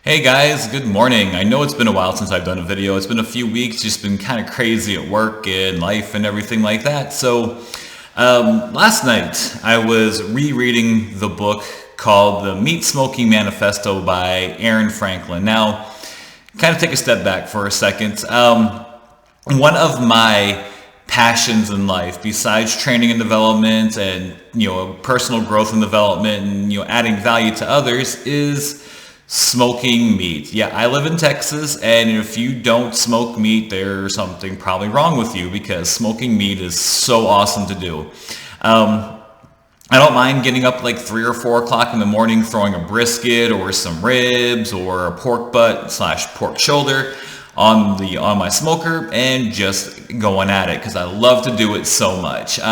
Hey guys, good morning. I know it's been a while since I've done a video. It's been a few weeks, just been kind of crazy at work and life and everything like that. Last night I was rereading the book called The Meat Smoking Manifesto by Aaron Franklin. Now, kind of take a step back for a second. One of my passions in life, besides training and development and personal growth and development and adding value to others, is smoking meat. Yeah, I live in Texas, and if you don't smoke meat, there's something probably wrong with you, because smoking meat is so awesome to do. I don't mind getting up like 3 or 4 o'clock in the morning, throwing a brisket or some ribs or a pork butt / pork shoulder on my smoker and just going at it, because I love to do it so much. Like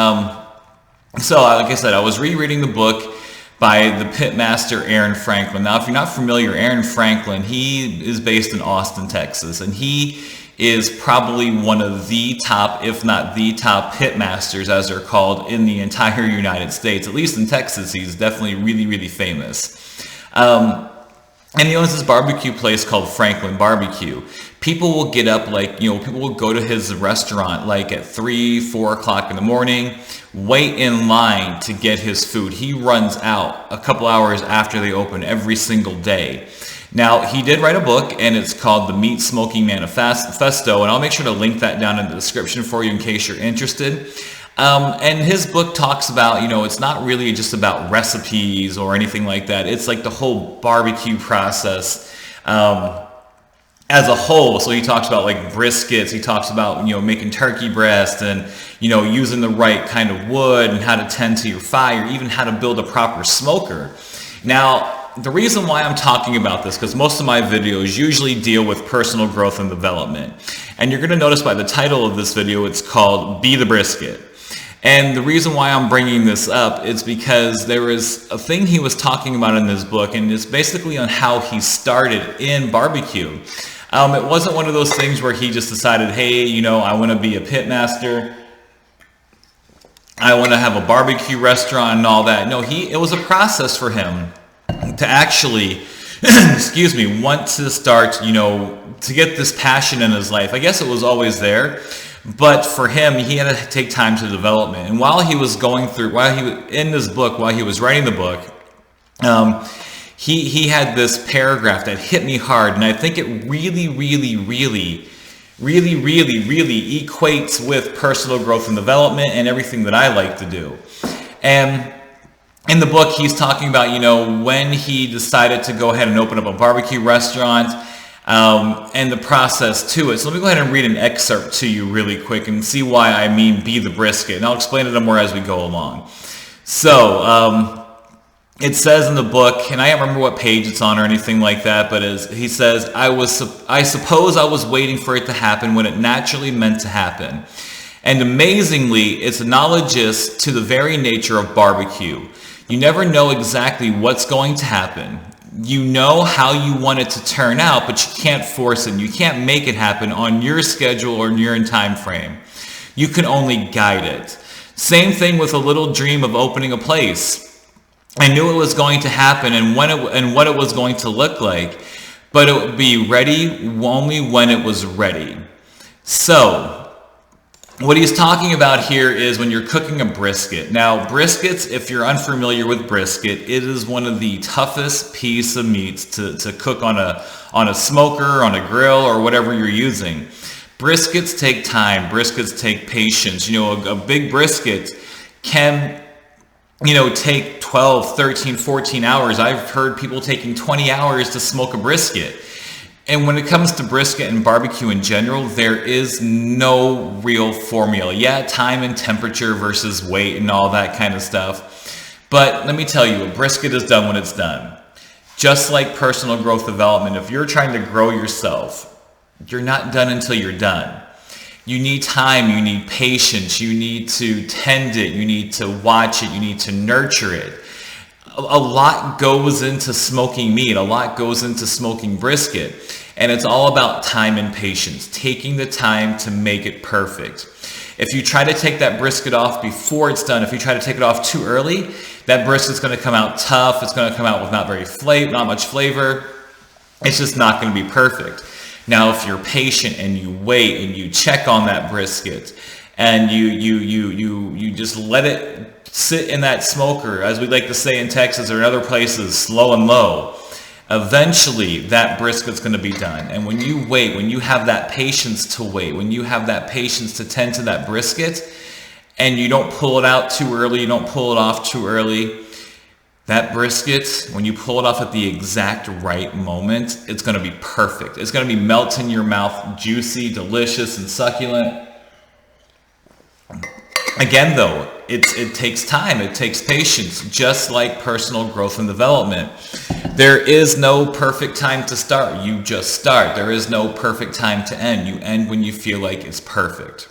I said, I was rereading the book by the pitmaster Aaron Franklin. Now, if you're not familiar, Aaron Franklin, he is based in Austin, Texas, and he is probably one of the top, if not the top, pitmasters, as they're called, in the entire United States. At least in Texas, he's definitely really, really famous. And he owns this barbecue place called Franklin Barbecue. People will get up, people will go to his restaurant like at 3, 4 o'clock in the morning, wait in line to get his food. He runs out a couple hours after they open every single day. Now, he did write a book, and it's called The Meat Smoking Manifesto, and I'll make sure to link that down in the description for you in case you're interested. And his book talks about, it's not really just about recipes or anything like that. It's like the whole barbecue process as a whole. So he talks about like briskets. He talks about, making turkey breast and, using the right kind of wood and how to tend to your fire, even how to build a proper smoker. Now, the reason why I'm talking about this, because most of my videos usually deal with personal growth and development. And you're going to notice by the title of this video, it's called Be the Brisket. And the reason why I'm bringing this up is because there is a thing he was talking about in this book, and it's basically on how he started in barbecue. It wasn't one of those things where he just decided, hey, I want to be a pitmaster, I want to have a barbecue restaurant and all that. No, it was a process for him to actually, want to start, to get this passion in his life. I guess it was always there. But for him, he had to take time to development. And while he was writing the book, he had this paragraph that hit me hard. And I think it really equates with personal growth and development and everything that I like to do. And in the book, he's talking about, when he decided to go ahead and open up a barbecue restaurant, and the process to it. So let me go ahead and read an excerpt to you really quick and see why I mean be the brisket. And I'll explain it more as we go along. So it says in the book, and I don't remember what page it's on or anything like that, but he says, I suppose I was waiting for it to happen when it naturally meant to happen. And amazingly, it's analogous to the very nature of barbecue. You never know exactly what's going to happen. You know how you want it to turn out, but you can't force it. You can't make it happen on your schedule or in your time frame. You can only guide it. Same thing with a little dream of opening a place. I knew it was going to happen and what it was going to look like, but it would be ready only when it was ready. So, what he's talking about here is when you're cooking a brisket. Now, briskets, if you're unfamiliar with brisket, it is one of the toughest piece of meats to cook on a smoker, on a grill, or whatever you're using. Briskets take time. Briskets take patience. A big brisket can, take 12, 13, 14 hours. I've heard people taking 20 hours to smoke a brisket. And when it comes to brisket and barbecue in general, there is no real formula. Yeah, time and temperature versus weight and all that kind of stuff. But let me tell you, a brisket is done when it's done. Just like personal growth development, if you're trying to grow yourself, you're not done until you're done. You need time, you need patience, you need to tend it, you need to watch it, you need to nurture it. A lot goes into smoking meat, a lot goes into smoking brisket, and it's all about time and patience, taking the time to make it perfect. If you try to take that brisket off before it's done, if you try to take it off too early, that brisket's going to come out tough, it's going to come out with not much flavor, It's just not going to be perfect. Now, if you're patient and you wait and you check on that brisket and you just let it sit in that smoker, as we like to say in Texas or in other places, slow and low, eventually that brisket's going to be done. And when you wait, when you have that patience to wait, when you have that patience to tend to that brisket, and you don't pull it out too early, you don't pull it off too early, that brisket, when you pull it off at the exact right moment, it's going to be perfect. It's going to be melt in your mouth, juicy, delicious, and succulent. Again, though, it takes time. It takes patience, just like personal growth and development. There is no perfect time to start. You just start. There is no perfect time to end. You end when you feel like it's perfect.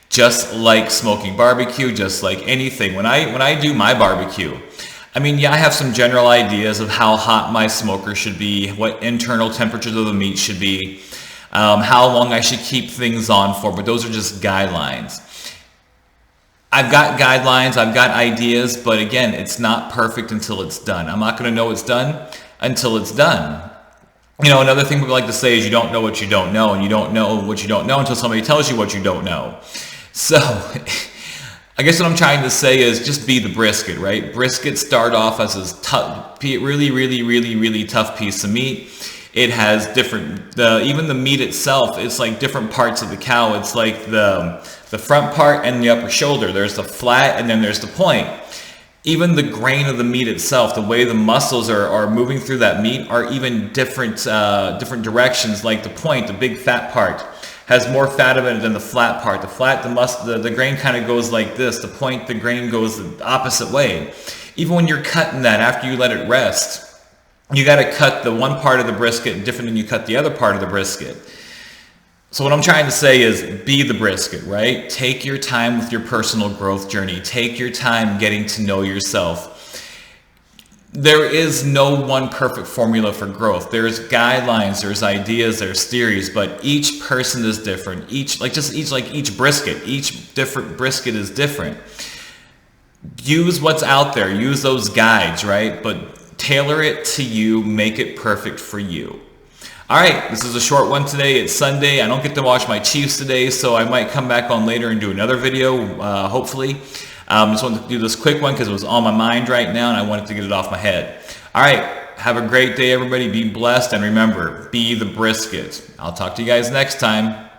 Just like smoking barbecue, just like anything. When I do my barbecue, I mean, yeah, I have some general ideas of how hot my smoker should be, what internal temperatures of the meat should be, how long I should keep things on for, but those are just guidelines. I've got guidelines, I've got ideas, but again, it's not perfect until it's done. I'm not going to know it's done until it's done. You know, another thing we like to say is you don't know what you don't know, and you don't know what you don't know until somebody tells you what you don't know. So, I guess what I'm trying to say is just be the brisket, right? Brisket start off as a tough, really tough piece of meat. It has different, even the meat itself, it's like different parts of the cow. It's like the front part and the upper shoulder. There's the flat and then there's the point. Even the grain of the meat itself, the way the muscles are moving through that meat are even different directions. Like the point, the big fat part, has more fat in it than the flat part. The grain kind of goes like this. The point, the grain goes the opposite way. Even when you're cutting that after you let it rest, you got to cut the one part of the brisket different than you cut the other part of the brisket. So what I'm trying to say is be the brisket, right? Take your time with your personal growth journey. Take your time getting to know yourself. There is no one perfect formula for growth. There's guidelines, there's ideas, there's theories, but each person is different. Each brisket, each different brisket is different. Use what's out there, use those guides, right? But tailor it to you, make it perfect for you. All right, this is a short one today. It's Sunday. I don't get to watch my Chiefs today, so I might come back on later and do another video, hopefully. Just wanted to do this quick one because it was on my mind right now and I wanted to get it off my head. All right, have a great day, everybody. Be blessed, and remember, be the brisket. I'll talk to you guys next time.